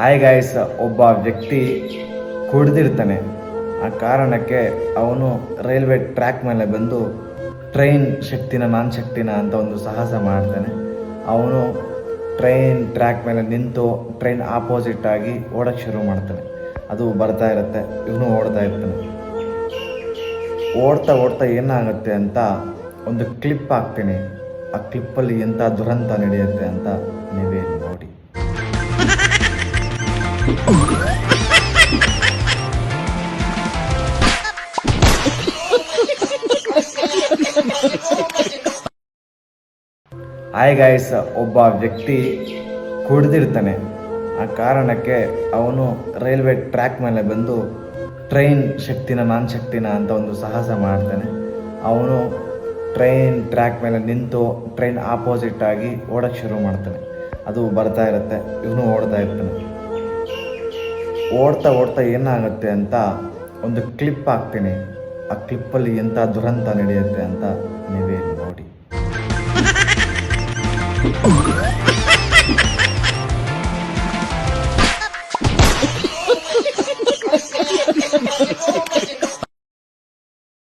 Hi guys, ಒಬ್ಬ ವ್ಯಕ್ತಿ ಕುಡಿದಿರ್ತಾನೆ. ಆ ಕಾರಣಕ್ಕೆ ಅವನು ರೈಲ್ವೆ ಟ್ರ್ಯಾಕ್ ಮೇಲೆ ಬಂದು ಟ್ರೈನ್ ಶಕ್ತಿನ ನಾನ್ ಶಕ್ತಿನ ಅಂತ ಒಂದು ಸಾಹಸ ಮಾಡ್ತಾನೆ. ಅವನು ಟ್ರೈನ್ ಟ್ರ್ಯಾಕ್ ಮೇಲೆ ನಿಂತು ಟ್ರೈನ್ ಆಪೋಸಿಟ್ ಆಗಿ ಓಡೋಕ್ಕೆ ಶುರು ಮಾಡ್ತಾನೆ. ಅದು ಬರ್ತಾ ಇರುತ್ತೆ, ಇವನು ಓಡ್ತಾ ಇರ್ತಾನೆ. ಓಡ್ತಾ ಓಡ್ತಾ ಏನಾಗುತ್ತೆ ಅಂತ ಒಂದು ಕ್ಲಿಪ್ ಹಾಕ್ತೀನಿ. ಆ ಕ್ಲಿಪ್ಪಲ್ಲಿ ಎಂಥ ದುರಂತ ನಡೆಯುತ್ತೆ ಅಂತ ನೀವೇ ನೋಡಿ. ಹಾಯ್ ಗಾಯ್ಸ್, ಒಬ್ಬ ವ್ಯಕ್ತಿ ಕುಡಿದಿರ್ತಾನೆ. ಆ ಕಾರಣಕ್ಕೆ ಅವನು ರೈಲ್ವೆ ಟ್ರ್ಯಾಕ್ ಮೇಲೆ ಬಂದು ಟ್ರೈನ್ ಶಕ್ತಿನ ನಾನ್ ಶಕ್ತಿನ ಅಂತ ಒಂದು ಸಾಹಸ ಮಾಡ್ತಾನೆ. ಅವನು ಟ್ರೈನ್ ಟ್ರ್ಯಾಕ್ ಮೇಲೆ ನಿಂತು ಟ್ರೈನ್ ಆಪೋಸಿಟ್ ಆಗಿ ಓಡೋಕ್ಕೆ ಶುರು ಮಾಡ್ತಾನೆ. ಅದು ಬರ್ತಾ ಇರುತ್ತೆ, ಇವನು ಓಡ್ತಾ ಇರ್ತಾನೆ. ಓಡ್ತಾ ಓಡ್ತಾ ಏನಾಗುತ್ತೆ ಅಂತ ಒಂದು ಕ್ಲಿಪ್ ಹಾಕ್ತೀನಿ. ಆ ಕ್ಲಿಪ್ಪಲ್ಲಿ ಎಂಥ ದುರಂತ ನಡೆಯುತ್ತೆ ಅಂತ ನೀವೇ ನೋಡಿ.